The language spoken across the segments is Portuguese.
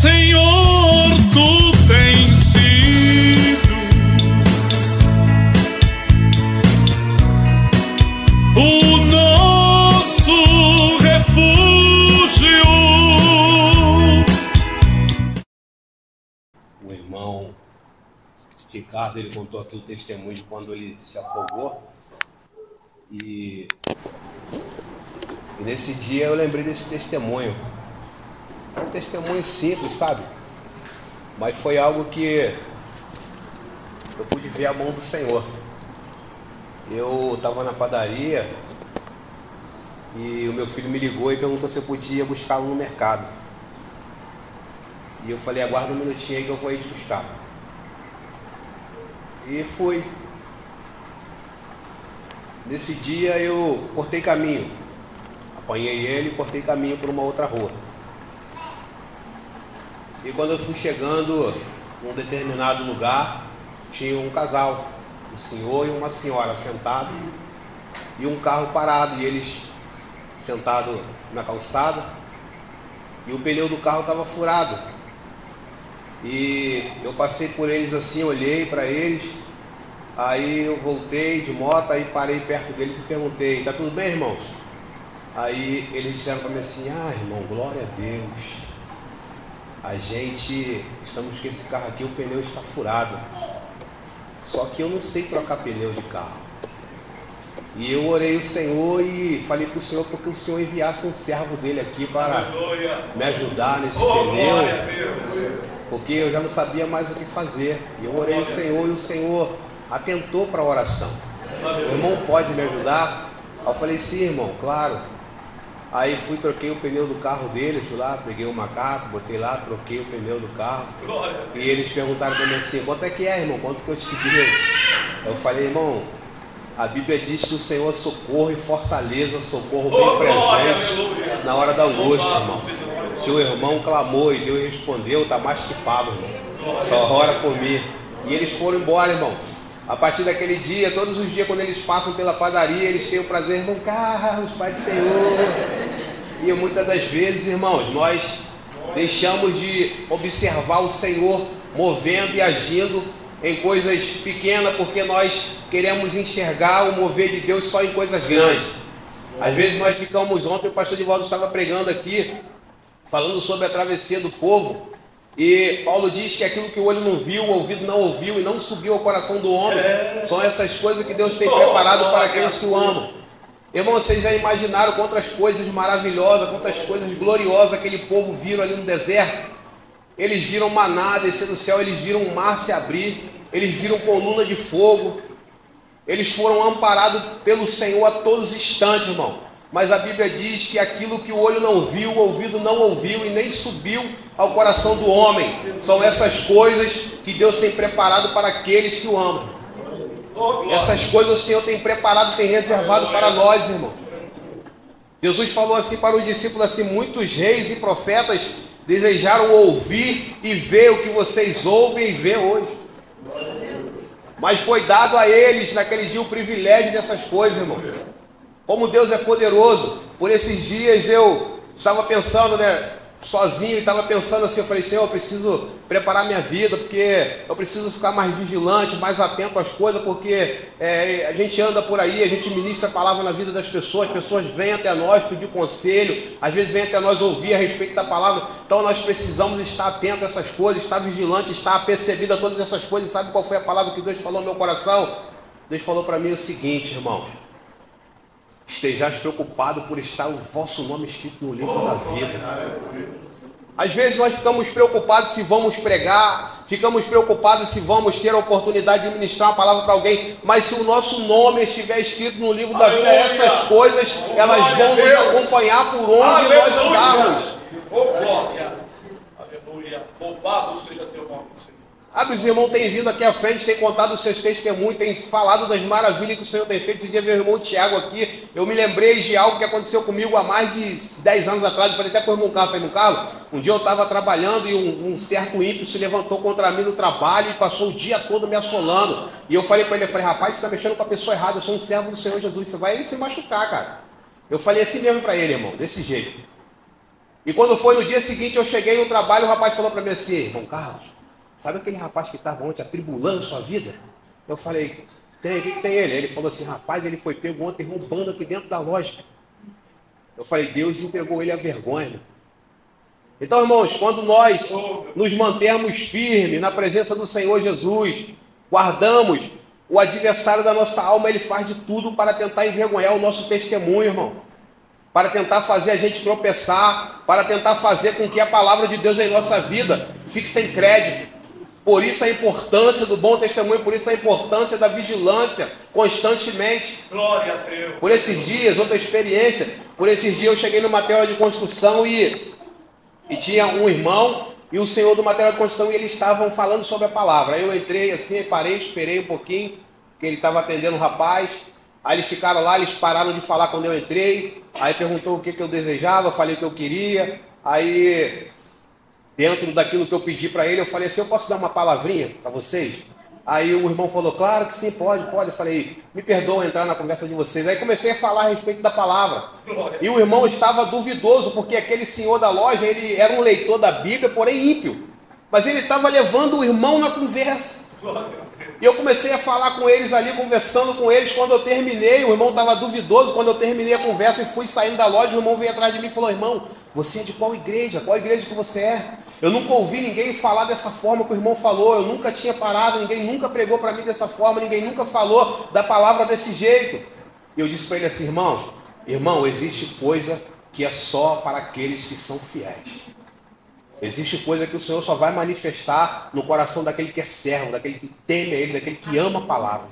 Senhor, tu tens sido o nosso refúgio. O irmão Ricardo, ele contou aqui o testemunho de quando ele se afogou. E nesse dia eu lembrei desse testemunho. É um testemunho simples, sabe? Mas foi algo que eu pude ver a mão do Senhor. Eu estava na padaria e o meu filho me ligou e perguntou se eu podia buscá-lo no mercado. E eu falei, aguarda um minutinho aí que eu vou aí te buscar. E fui. Nesse dia eu cortei caminho. Apanhei ele e cortei caminho por uma outra rua. E quando eu fui chegando num determinado lugar, tinha um casal, um senhor e uma senhora sentados, e um carro parado, e eles sentados na calçada, e o pneu do carro estava furado. E eu passei por eles assim, olhei para eles, aí eu voltei de moto, aí parei perto deles e perguntei, tá tudo bem, irmãos? Aí eles disseram para mim assim, irmão, glória a Deus. Estamos com esse carro aqui, o pneu está furado. Só que eu não sei trocar pneu de carro. E eu orei ao Senhor e falei para o Senhor porque o Senhor enviasse um servo dele aqui para me ajudar nesse pneu. Porque eu já não sabia mais o que fazer. E eu orei ao Senhor e o Senhor atentou para a oração. O irmão pode me ajudar? Eu falei, sim, irmão, claro. Aí fui, troquei o pneu do carro deles, fui lá, peguei o macaco, botei lá, troquei o pneu do carro. E eles perguntaram para mim assim, quanto é que é, irmão? Quanto que eu te segui? Eu falei, irmão, a Bíblia diz que o Senhor socorre e fortaleza, socorro bem presente na hora da angústia, irmão. Se o irmão clamou e Deus respondeu, tá mais que pago, irmão. Só ora por mim. E eles foram embora, irmão. A partir daquele dia, todos os dias quando eles passam pela padaria, eles têm o prazer, irmão Carlos, Pai do Senhor. E muitas das vezes, irmãos, nós deixamos de observar o Senhor movendo e agindo em coisas pequenas, porque nós queremos enxergar o mover de Deus só em coisas grandes. Às vezes nós ficamos, ontem o pastor Divaldo estava pregando aqui, falando sobre a travessia do povo. E Paulo diz que aquilo que o olho não viu, o ouvido não ouviu e não subiu ao coração do homem, são essas coisas que Deus tem preparado para aqueles que o amam. Irmão, vocês já imaginaram quantas coisas maravilhosas, quantas coisas gloriosas aquele povo viram ali no deserto? Eles viram maná descer do céu, eles viram o mar se abrir, eles viram coluna de fogo, eles foram amparados pelo Senhor a todos os instantes, irmão. Mas a Bíblia diz que aquilo que o olho não viu, o ouvido não ouviu e nem subiu ao coração do homem, são essas coisas que Deus tem preparado para aqueles que o amam. Essas coisas o Senhor tem preparado, tem reservado para nós, irmão. Jesus falou assim para os discípulos, assim, muitos reis e profetas desejaram ouvir e ver o que vocês ouvem e vê hoje. Mas foi dado a eles naquele dia o privilégio dessas coisas, irmão. Como Deus é poderoso. Por esses dias eu estava pensando, sozinho, e estava pensando assim, eu falei, Senhor, eu preciso preparar minha vida, porque eu preciso ficar mais vigilante, mais atento às coisas, porque a gente anda por aí, a gente ministra a palavra na vida das pessoas, as pessoas vêm até nós pedir conselho, às vezes vêm até nós ouvir a respeito da palavra, então nós precisamos estar atento a essas coisas, estar vigilante, estar apercebido a todas essas coisas. Sabe qual foi a palavra que Deus falou no meu coração? Deus falou para mim o seguinte, irmãos: estejais preocupados por estar o vosso nome escrito no livro da vida. Às vezes nós ficamos preocupados se vamos pregar, ficamos preocupados se vamos ter a oportunidade de ministrar uma palavra para alguém, mas se o nosso nome estiver escrito no livro da vida, essas coisas, elas vão nos acompanhar por onde nós andarmos. Glória, aleluia, louvado seja teu nome, Senhor. Os irmãos têm vindo aqui à frente, têm contado os seus testemunhos, têm falado das maravilhas que o Senhor tem feito. Esse dia meu irmão Tiago aqui, eu me lembrei de algo que aconteceu comigo há mais de 10 anos atrás. Eu falei até para o irmão Carlos, falei, irmão Carlos, um dia eu estava trabalhando e um certo ímpio se levantou contra mim no trabalho e passou o dia todo me assolando. E eu falei para ele, rapaz, você está mexendo com a pessoa errada, eu sou um servo do Senhor Jesus, você vai se machucar, cara. Eu falei assim mesmo para ele, irmão, desse jeito. E quando foi no dia seguinte, eu cheguei no trabalho, o rapaz falou para mim assim: irmão Carlos, sabe aquele rapaz que estava ontem atribulando sua vida? Eu falei: tem, o que tem ele? Ele falou assim: rapaz, ele foi pego ontem roubando aqui dentro da loja. Eu falei: Deus entregou ele à vergonha. Então, irmãos, quando nós nos mantermos firmes na presença do Senhor Jesus, guardamos, o adversário da nossa alma, ele faz de tudo para tentar envergonhar o nosso testemunho, irmão. Para tentar fazer a gente tropeçar, para tentar fazer com que a palavra de Deus em nossa vida fique sem crédito. Por isso a importância do bom testemunho, por isso a importância da vigilância constantemente. Glória a Deus. Por esses dias, outra experiência, por esses dias eu cheguei no material de construção e tinha um irmão e o senhor do material de construção e eles estavam falando sobre a palavra. Aí eu entrei assim, parei, esperei um pouquinho, que ele estava atendendo o rapaz. Aí eles ficaram lá, eles pararam de falar quando eu entrei. Aí perguntou o que eu desejava, eu falei o que eu queria. Aí, dentro daquilo que eu pedi para ele, eu falei assim: eu posso dar uma palavrinha para vocês? Aí o irmão falou: claro que sim, pode. Eu falei: me perdoa entrar na conversa de vocês. Aí comecei a falar a respeito da palavra. E o irmão estava duvidoso, porque aquele senhor da loja, ele era um leitor da Bíblia, porém ímpio. Mas ele estava levando o irmão na conversa. E eu comecei a falar com eles ali, conversando com eles. Quando eu terminei, o irmão estava duvidoso. Quando eu terminei a conversa e fui saindo da loja, o irmão veio atrás de mim e falou: irmão, você é de qual igreja? Qual igreja que você é? Eu nunca ouvi ninguém falar dessa forma que o irmão falou. Eu nunca tinha parado, ninguém nunca pregou para mim dessa forma. Ninguém nunca falou da palavra desse jeito. E eu disse para ele assim: irmão, existe coisa que é só para aqueles que são fiéis. Existe coisa que o Senhor só vai manifestar no coração daquele que é servo, daquele que teme a Ele, daquele que ama a palavra.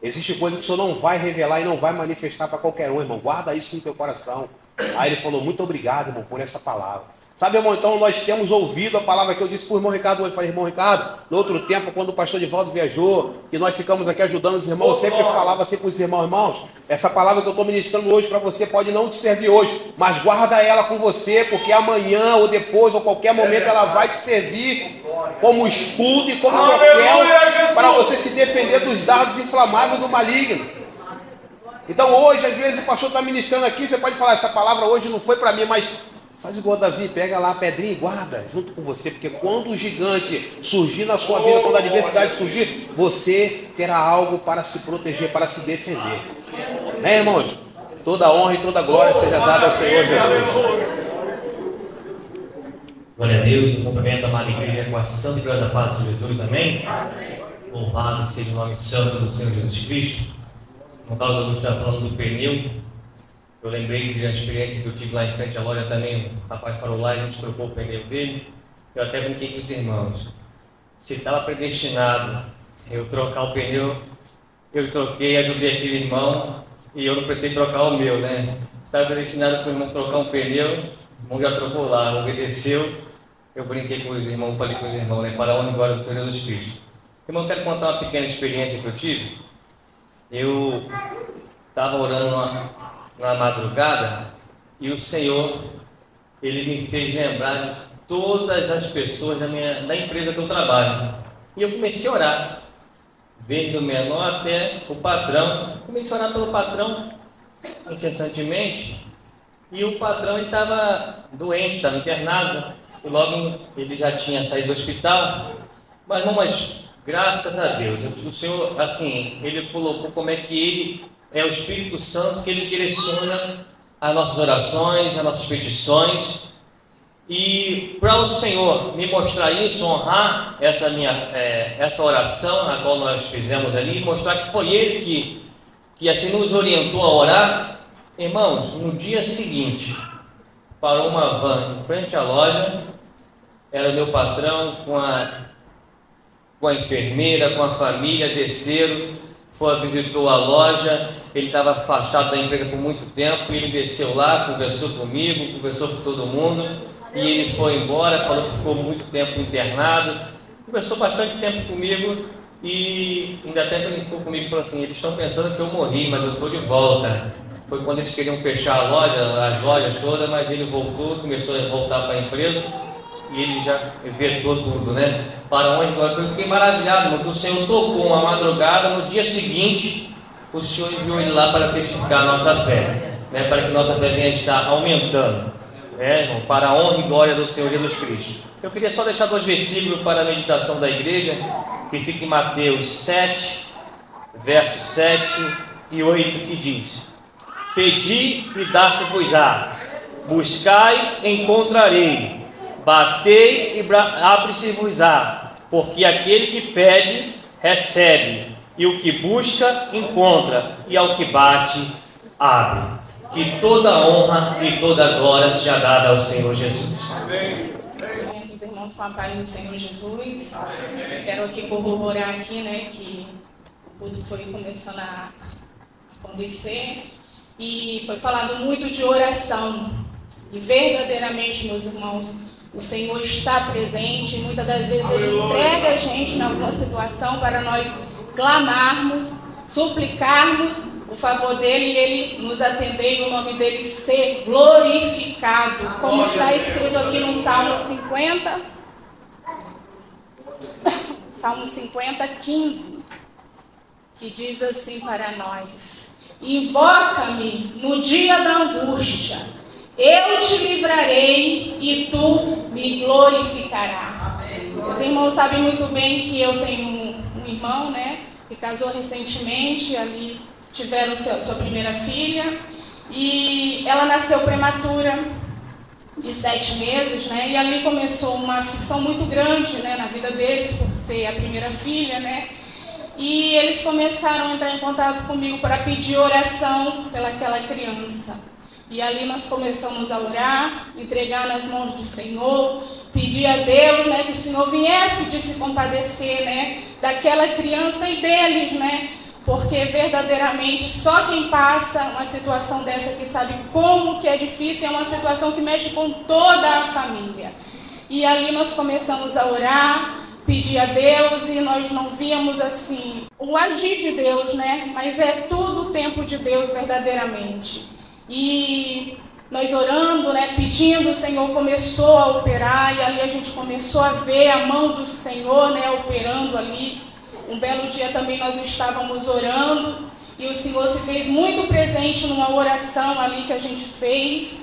Existe coisa que o Senhor não vai revelar e não vai manifestar para qualquer um, irmão. Guarda isso no teu coração. Aí ele falou: muito obrigado, irmão, por essa palavra. Sabe, irmão, então nós temos ouvido a palavra que eu disse para o irmão Ricardo hoje. Eu falei: irmão Ricardo, no outro tempo, quando o pastor Divaldo viajou, que nós ficamos aqui ajudando os irmãos, eu sempre falava assim para os irmãos: essa palavra que eu estou ministrando hoje para você pode não te servir hoje, mas guarda ela com você, porque amanhã ou depois ou qualquer momento ela vai te servir como escudo e como troféu para você se defender dos dardos inflamáveis do maligno. Então hoje, às vezes o pastor está ministrando aqui, você pode falar: essa palavra hoje não foi para mim, mas faz igual Davi, pega lá a pedrinha e guarda junto com você, porque quando o gigante surgir na sua vida, quando a adversidade surgir, você terá algo para se proteger, para se defender. Né, irmãos? Toda honra e toda glória seja dada ao Senhor Jesus. Glória a Deus, eu cumprimento a amada igreja com a santa e gloriosa paz de Jesus, amém? Louvado seja o nome santo do Senhor Jesus Cristo. No caso, eu estou falando do pneu. Eu lembrei de uma experiência que eu tive lá em frente à loja também. O rapaz parou lá e a gente trocou o pneu dele. Eu até brinquei com os irmãos: se estava predestinado eu trocar o pneu, eu troquei, ajudei aquele irmão e eu não precisei trocar o meu, né? Se estava predestinado para o irmão trocar um pneu, o irmão já trocou lá, obedeceu. Eu brinquei com os irmãos, falei com os irmãos, né? Para a honra e glória do Senhor Jesus Cristo. Irmão, quero contar uma pequena experiência que eu tive. Eu estava orando na madrugada e o Senhor, Ele me fez lembrar de todas as pessoas da empresa que eu trabalho. E eu comecei a orar, desde o menor até o patrão. Comecei a orar pelo patrão incessantemente, e o patrão estava doente, estava internado, e logo ele já tinha saído do hospital. Mas graças a Deus, o Senhor, assim, Ele colocou como é que Ele é o Espírito Santo, que Ele direciona as nossas orações, as nossas petições. E para o Senhor me mostrar isso, honrar essa oração a qual nós fizemos ali, mostrar que foi Ele que assim nos orientou a orar. Irmãos, no dia seguinte, parou uma van em frente à loja, era o meu patrão com a enfermeira, com a família, desceram, visitou a loja. Ele estava afastado da empresa por muito tempo, e ele desceu lá, conversou comigo, conversou com todo mundo, e ele foi embora, falou que ficou muito tempo internado, conversou bastante tempo comigo, e ainda até brincou comigo e falou assim: eles estão pensando que eu morri, mas eu estou de volta. Foi quando eles queriam fechar a loja, as lojas todas, mas ele voltou, começou a voltar para a empresa, e ele já vetou tudo, né? Para onde eu fiquei maravilhado, porque o Senhor tocou uma madrugada, no dia seguinte o Senhor enviou ele lá para testificar a nossa fé, né? Para que nossa fé venha estar aumentando. irmão, para a honra e glória do Senhor Jesus Cristo. Eu queria só deixar 2 versículos para a meditação da igreja, que fica em Mateus 7, versos 7 e 8, que diz: Pedi e dá-se-vos-á, buscai, encontrarei, batei e abre-se-vos-á, porque aquele que pede, recebe, e o que busca, encontra, e ao que bate, abre. Que toda honra e toda glória seja dada ao Senhor Jesus. Amém. Os irmãos, com a paz do Senhor Jesus. Quero aqui corroborar aqui, né, que o culto foi começando a acontecer e foi falado muito de oração. E verdadeiramente, meus irmãos, o Senhor está presente. Muitas das vezes Ele entrega a gente em alguma situação para nós clamarmos, suplicarmos o favor dele e ele nos atender e o nome dele ser glorificado, como está escrito aqui no Salmo 50, Salmo 50, 15, que diz assim para nós: Invoca-me no dia da angústia, eu te livrarei e tu me glorificarás. Os irmãos sabem muito bem que eu tenho um irmão, né, que casou recentemente, ali tiveram sua primeira filha, e ela nasceu prematura, de 7 meses, né? E ali começou uma aflição muito grande, né, na vida deles, por ser a primeira filha, né? E eles começaram a entrar em contato comigo para pedir oração pelaquela criança. E ali nós começamos a orar, entregar nas mãos do Senhor, pedir a Deus, né, que o Senhor viesse de se compadecer, né, daquela criança e deles, né? Porque verdadeiramente só quem passa uma situação dessa que sabe como que é difícil, é uma situação que mexe com toda a família. E ali nós começamos a orar, pedir a Deus, e nós não víamos assim o agir de Deus, né? Mas é tudo o tempo de Deus verdadeiramente. E nós orando, né, pedindo, o Senhor começou a operar, e ali a gente começou a ver a mão do Senhor, né, operando ali. Um belo dia também nós estávamos orando e o Senhor se fez muito presente numa oração ali que a gente fez.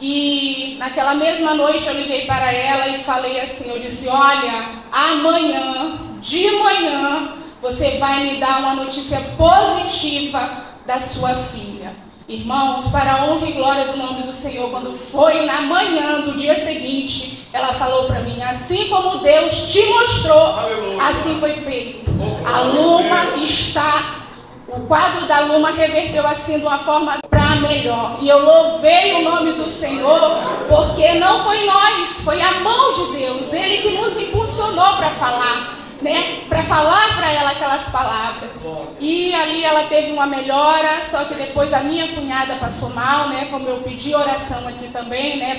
E naquela mesma noite eu liguei para ela e falei assim, eu disse: olha, amanhã, de manhã, você vai me dar uma notícia positiva da sua filha. Irmãos, para a honra e glória do nome do Senhor, quando foi na manhã do dia seguinte, ela falou para mim: assim como Deus te mostrou, assim foi feito. A luma está, o quadro da luma reverteu assim de uma forma para melhor. E eu louvei o nome do Senhor, porque não foi nós, foi a mão de Deus, Ele que nos impulsionou para falar, né, para falar para ela aquelas palavras. E ali ela teve uma melhora, só que depois a minha cunhada passou mal, né, como eu pedi oração aqui também, né,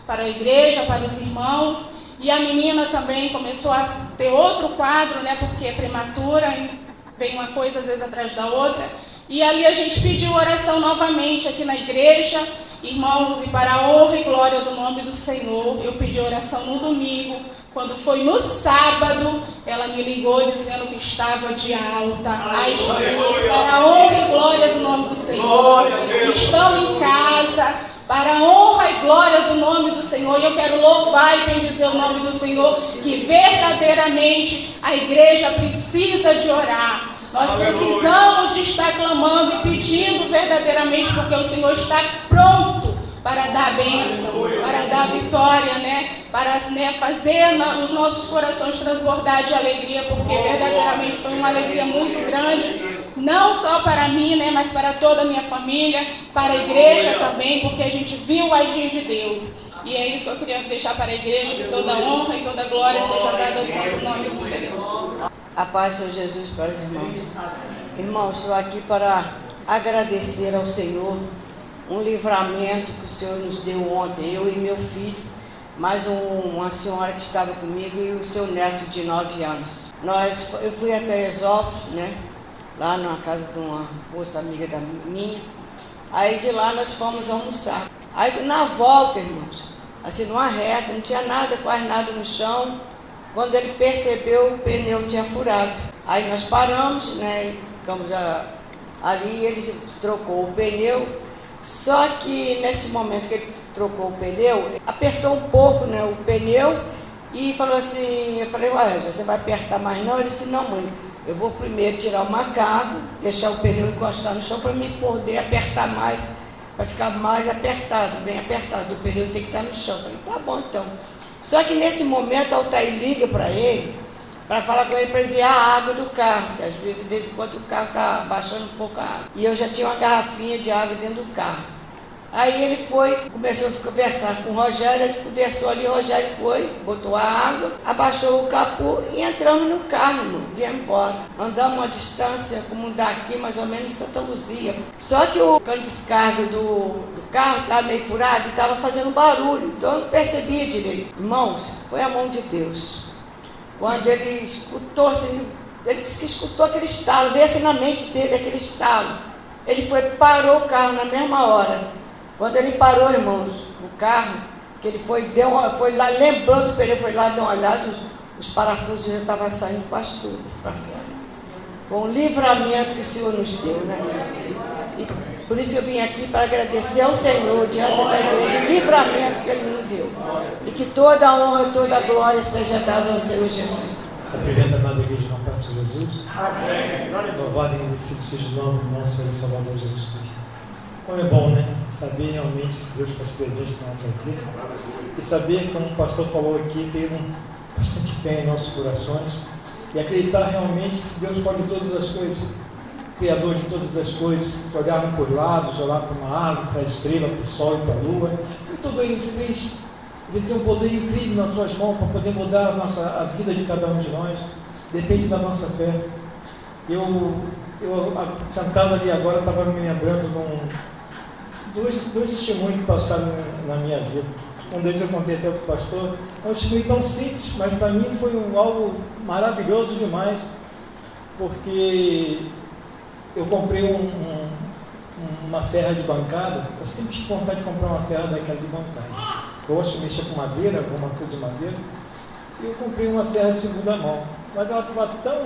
para a igreja, para os irmãos. E a menina também começou a ter outro quadro, né, porque é prematura, e vem uma coisa às vezes atrás da outra. E ali a gente pediu oração novamente aqui na igreja, irmãos, e para a honra e glória do nome do Senhor, eu pedi oração no domingo. Quando foi no sábado, ela me ligou dizendo que estava de alta. As duas, para a honra e glória do nome do Senhor, estão em casa, para a honra e glória do nome do Senhor. E eu quero louvar e bendizer o nome do Senhor, que verdadeiramente a igreja precisa de orar. Nós precisamos de estar clamando e pedindo verdadeiramente, porque o Senhor está pronto para dar bênção, para dar vitória, né? Para, né, fazer os nossos corações transbordar de alegria, porque verdadeiramente foi uma alegria muito grande, não só para mim, né, mas para toda a minha família, para a igreja também, porque a gente viu o agir de Deus. E é isso que eu queria deixar para a igreja, que toda honra e toda glória seja dada ao santo nome do Senhor. A paz, Senhor Jesus, para os irmãos. Irmãos, estou aqui para agradecer ao Senhor um livramento que o Senhor nos deu ontem, eu e meu filho, mais uma senhora que estava comigo e o seu neto de 9 anos. Eu fui a Teresópolis, né, lá na casa de uma moça amiga da minha. Aí de lá nós fomos almoçar. Aí na volta, irmãos, assim numa reta, não tinha nada, quase nada no chão. Quando ele percebeu, o pneu tinha furado. Aí nós paramos, né, ficamos ali, ele trocou o pneu. Só que nesse momento que ele trocou o pneu, apertou um pouco, né, o pneu e falou assim, eu falei, ué, você vai apertar mais não? Ele disse, não, mãe, eu vou primeiro tirar o macaco, deixar o pneu encostar no chão para me poder apertar mais, para ficar mais apertado, bem apertado, o pneu tem que estar no chão. Eu falei, tá bom então. Só que nesse momento a Altair liga para ele, para falar com ele para enviar a água do carro, que às vezes, de vez em quando o carro está baixando um pouco a água. E eu já tinha uma garrafinha de água dentro do carro. Aí ele foi, começou a conversar com o Rogério, ele conversou ali, o Rogério foi, botou a água, abaixou o capô e entramos no carro, viemos embora. Andamos uma distância, como daqui, mais ou menos, em Santa Luzia. Só que o cano de descarga do carro estava meio furado e estava fazendo barulho, então eu não percebia direito. Irmãos, foi a mão de Deus. Quando ele escutou, assim, ele disse que escutou aquele estalo, veio assim na mente dele aquele estalo. Ele foi, parou o carro na mesma hora. Quando ele parou, irmãos, o carro, que ele foi lá, lembrou do pneu, foi lá, deu uma olhada, os parafusos já estavam saindo quase tudo para fora. Foi um livramento que o Senhor nos deu, né? E por isso eu vim aqui para agradecer ao Senhor, diante da igreja, o livramento que Ele nos deu. E que toda a honra e toda a glória seja dada ao Senhor Jesus. Cumprimento a amada igreja do Nosso Jesus. Amém. Louvado e agradecido seja o nome do nosso Senhor e Salvador Jesus Cristo. Como é bom, né? Saber realmente se Deus faz presente na nossa vida. E saber, como o pastor falou aqui, ter bastante fé em nossos corações. E acreditar realmente que se Deus pode todas as coisas, Criador de todas as coisas, se olharmos por lados, olhar para uma árvore, para a estrela, para o sol e para a lua, foi tudo Ele que fez. Ele tem um poder incrível nas suas mãos para poder mudar a vida de cada um de nós. Depende da nossa fé. Eu sentado ali agora, estava me lembrando de dois testemunhos que passaram na minha vida. Um deles eu contei até para o pastor. É um testemunho tão simples, mas para mim foi algo maravilhoso demais, porque eu comprei uma serra de bancada. Eu sempre tive vontade de comprar uma serra daquela de bancada. Eu gosto de mexer com madeira, alguma coisa de madeira. E eu comprei uma serra de segunda mão, mas ela estava tão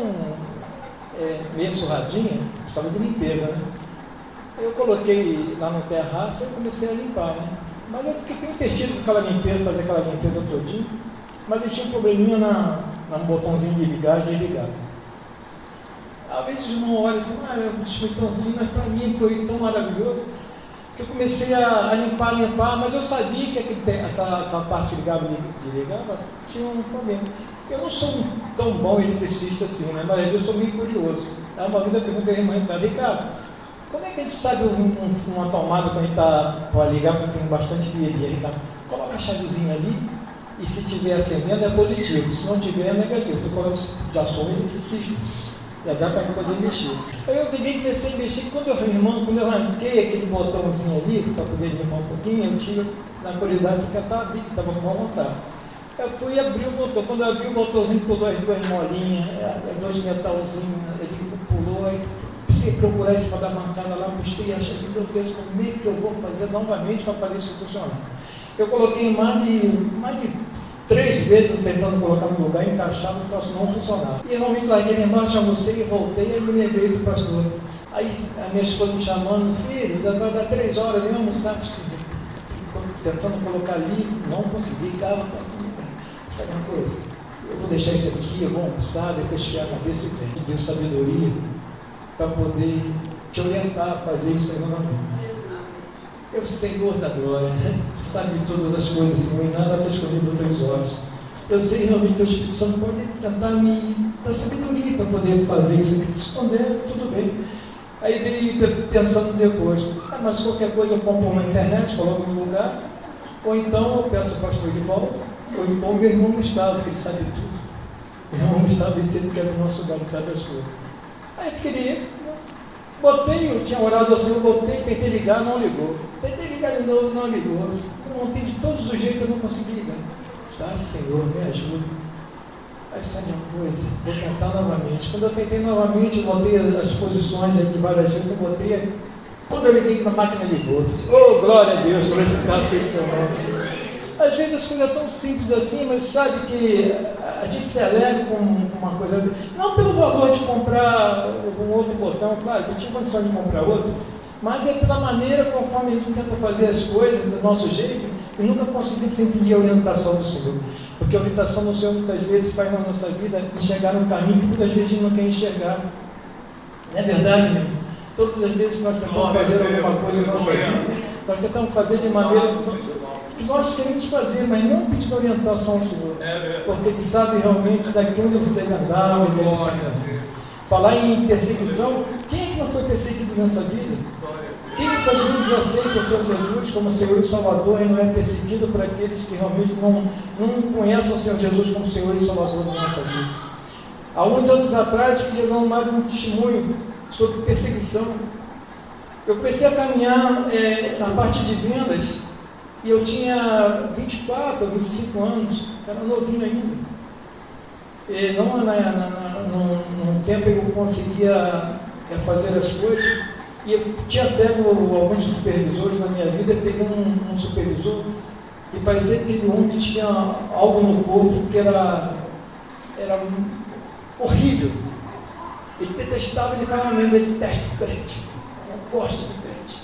meio surradinha, precisava de limpeza, né? Eu coloquei lá no terraço e comecei a limpar, né? Mas eu fiquei entretido com aquela limpeza, fazer aquela limpeza todinha, mas eu tinha um probleminha no botãozinho de ligar e desligar. Às vezes os irmãos olham assim, eu tão assim, mas para mim foi tão maravilhoso que eu comecei a limpar, mas eu sabia que aquela parte ligava e desligava tinha um problema. Eu não sou tão bom eletricista assim, né? Mas eu sou meio curioso. Uma vez eu perguntei à irmã Ricardo, como é que a gente sabe uma tomada quando a gente está para ligar, porque tem bastante pilha? Ricardo, coloca a chavezinha ali e se estiver acendendo é positivo, se não tiver é negativo. Eu já sou eletricista, já dá para poder mexer. Aí eu peguei e comecei a mexer, quando eu arranquei aquele botãozinho ali, para poder limpar um pouquinho, eu tive na curiosidade porque estava com uma vontade. Eu fui abrir o botão, quando eu abri o botãozinho, pulou as duas molinhas, dois metalzinhos, ele pulou, aí precisei procurar em cima da bancada lá, busquei e achei, meu Deus, como é que eu vou fazer novamente para fazer isso funcionar? Eu coloquei mais de 3 vezes tentando colocar no lugar, encaixar, o troço não funcionava. E realmente lá aqui embaixo, almocei e voltei, e me lembrei do pastor. Aí a minha esposa me chamando, filho, vai dar 3 horas, vem almoçar, tentando colocar ali, não consegui, dava, sabe uma coisa? Eu vou deixar isso aqui, eu vou almoçar, depois esfriar a cabeça e vem. Deus sabedoria para poder te orientar a fazer isso aí novamente. Eu, Senhor da glória, Tu sabes de todas as coisas, Senhor, e nada está escondido dos Teus olhos. Eu sei realmente que o Espírito Santo pode tentar me dar sabedoria para poder fazer isso aqui. Se esconder, tudo bem. Aí veio pensando depois, mas qualquer coisa eu compro na internet, coloco no lugar, ou então eu peço o pastor de volta, ou então o meu irmão Gustavo, que ele sabe tudo. O irmão Gustavo, esse ele quer no nosso lugar, ele sabe as coisas. Aí eu fiquei, eu tinha orado ao Senhor, tentei ligar, não ligou. Tentei ligar de novo, não ligou. Eu montei de todos os jeitos, eu não consegui ligar. Senhor, me ajuda. Aí sabe uma coisa, vou tentar novamente. Quando eu tentei novamente, eu botei as posições aí de várias vezes, eu botei. Quando eu liguei, a máquina ligou. Oh, glória a Deus, glorificado seja o Teu nome. Às vezes as coisas tão simples assim, mas sabe que a gente se alegra com uma coisa, não pelo valor de comprar um outro botão, claro, eu tinha condição de comprar outro, mas é pela maneira conforme a gente tenta fazer as coisas do nosso jeito, e nunca conseguimos entender a orientação do Senhor. Porque a orientação do Senhor muitas vezes faz na nossa vida enxergar um caminho que muitas vezes a gente não quer enxergar. Não é verdade, meu irmão? Todas as vezes que nós tentamos fazer alguma coisa na nossa vida, nós tentamos fazer de maneira que nós queremos fazer, mas não pedindo orientação ao Senhor. Porque Ele sabe realmente daqui onde você deve andar, onde deve caminhar. Falar em perseguição, quem é que não foi perseguido nessa vida? Quem muitas vezes aceita o Senhor Jesus como Senhor e Salvador e não é perseguido por aqueles que realmente não conhecem o Senhor Jesus como Senhor e Salvador da nossa vida? Há uns anos atrás, que eu dou mais um testemunho sobre perseguição. Eu comecei a caminhar na parte de vendas e eu tinha 24 ou 25 anos, era novinho ainda. E num tempo eu conseguia fazer as coisas. E eu tinha pego alguns supervisores na minha vida, eu peguei um supervisor e parecia que aquele homem tinha algo no corpo que era horrível. Ele detestava, ele falava mesmo, ele detesta o crente, eu não gosto de crente.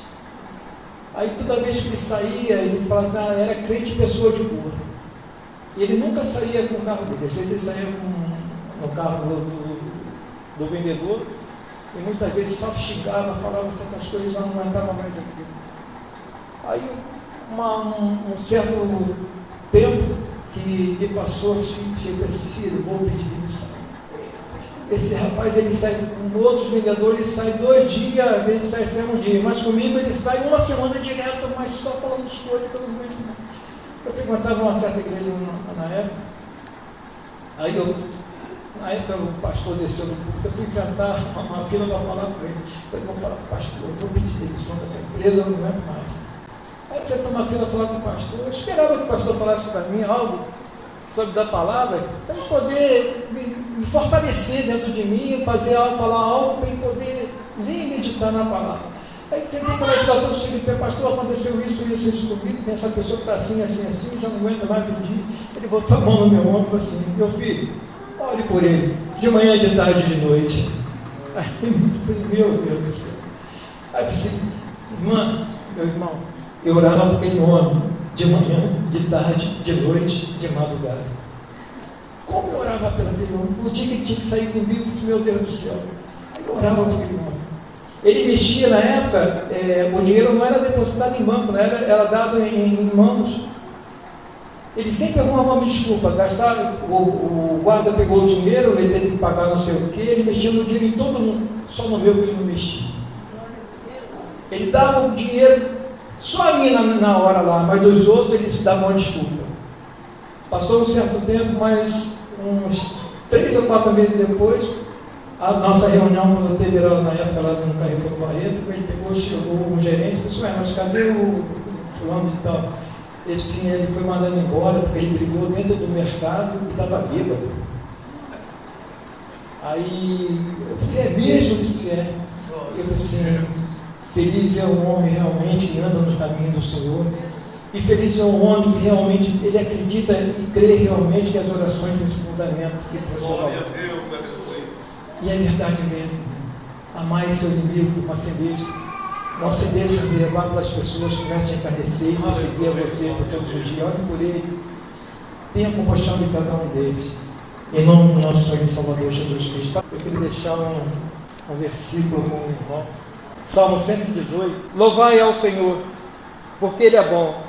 Aí toda vez que ele saía, ele falava que era crente e pessoa de boa. E ele nunca saía com o carro dele, às vezes ele saía com o carro do vendedor. E muitas vezes só xingava, falava certas coisas, já não aguentava mais aquilo. Aí, um certo tempo que ele passou assim, chegou assim, vou pedir demissão. Esse rapaz, ele sai com outros vendedores, ele sai 2 dias, às vezes sai 1 dia, mas comigo ele sai 1 semana direto, mas só falando de coisas que eu não aguento mais. Eu frequentava uma certa igreja na época, aí na época o pastor desceu no público, eu fui enfrentar uma fila para falar com ele. Eu falei, vou falar com o pastor, eu vou pedir demissão dessa empresa, eu não aguento mais. Aí eu enfrentei uma fila para falar com o pastor, eu esperava que o pastor falasse para mim algo sobre da palavra, para eu poder me fortalecer dentro de mim, fazer algo, falar algo, para eu poder ler e meditar na palavra. Aí enfrentei com o legislador do Senhor, pastor, aconteceu isso comigo, tem essa pessoa que está assim, já não aguento mais pedir. Ele botou a mão no meu ombro e falou assim, meu filho, ore por ele, de manhã, de tarde, de noite. Aí eu falei, meu Deus do céu. Aí eu disse, meu irmão, eu orava por aquele homem, de manhã, de tarde, de noite, de madrugada. Como eu orava pelo aquele homem? No dia que ele tinha que sair comigo, eu disse, meu Deus do céu. Aí eu orava por aquele homem. Ele mexia na época, o dinheiro não era depositado em banco, né? Era dado em mãos. Ele sempre arrumava uma desculpa, gastava, o guarda pegou o dinheiro, ele teve que pagar não sei o que, ele mexia no dinheiro em todo mundo, só no meu que ele não mexia. Ele dava o dinheiro só ali na hora lá, mas dos outros eles davam uma desculpa. Passou um certo tempo, mas uns 3 ou 4 meses depois, a nossa reunião, quando teve na época lá no Carrefour Barreto, ele pegou, chegou um gerente e disse, mas cadê o fulano de tal? Ele foi mandado embora porque ele brigou dentro do mercado e estava bêbado. Aí, você é mesmo? Disse, é. Eu falei assim, feliz é o homem realmente que anda no caminho do Senhor. E feliz é o homem que realmente, ele acredita e crê realmente que as orações têm esse fundamento que Glória a Deus, e é verdade mesmo. Amai seu inimigo com cerveja. Não se deixe levar pelas pessoas que começam a encarnecer e perseguir a você por todos os dias. Olhe por ele. Tenha compaixão de cada um deles. Em nome do nosso Senhor e Salvador Jesus Cristo. Eu queria deixar um versículo com o irmão. Salmo 118. Louvai ao Senhor, porque Ele é bom,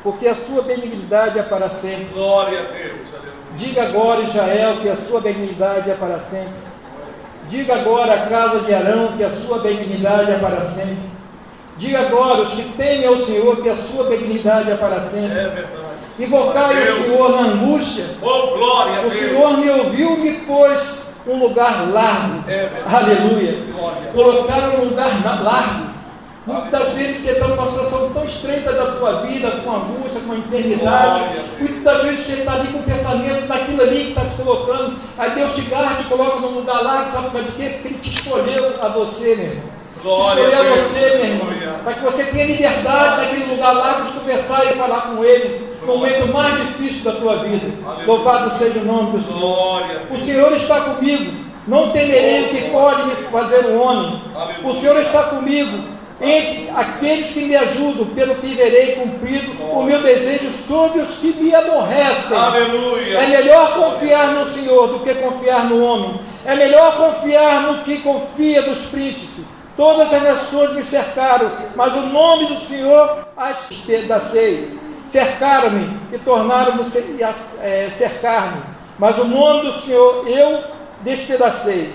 porque a sua benignidade é para sempre. Glória a Deus. Diga agora, Israel, que a sua benignidade é para sempre. Diga agora a casa de Arão, que a sua benignidade é para sempre. Diga agora os que temem ao Senhor, que a sua benignidade é para sempre. É verdade. Invocai o Senhor na angústia. Oh, glória a Deus. O Senhor me ouviu e me pôs um lugar largo. Aleluia. Colocaram um lugar largo. Muitas vezes você está numa situação tão estreita da tua vida, com angústia, com enfermidade. Muitas vezes você está ali com o pensamento daquilo ali que está te colocando. Aí Deus te guarda, te coloca num lugar largo, sabe por causa de quê? Porque Ele te escolheu a você, meu irmão. Te escolheu a você, meu irmão. Para que você tenha liberdade naquele lugar largo de conversar e falar com Ele. No momento mais difícil da tua vida. Louvado seja o nome do Senhor. O Senhor está comigo. Não temerei o que pode me fazer um homem. O Senhor está comigo. entre aqueles que me ajudam, pelo que verei cumprido o meu desejo sobre os que me aborrecem. Aleluia. É melhor confiar no Senhor do que confiar no homem. É melhor confiar no que confia dos príncipes. Todas as nações me cercaram, mas o nome do Senhor as despedacei. Cercaram-me e tornaram-me cercar-me, mas o nome do Senhor eu despedacei.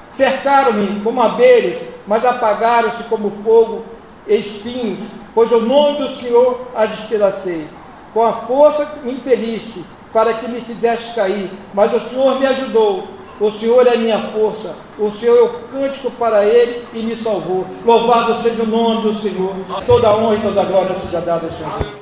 Cercaram-me como abelhas, mas apagaram-se como fogo e espinhos, pois o nome do Senhor as despedacei. Com a força me impeliste para que me fizeste cair, mas o Senhor me ajudou. O Senhor é minha força, o Senhor é o cântico para Ele e me salvou. Louvado seja o nome do Senhor. Toda a honra e toda a glória seja dada ao Senhor.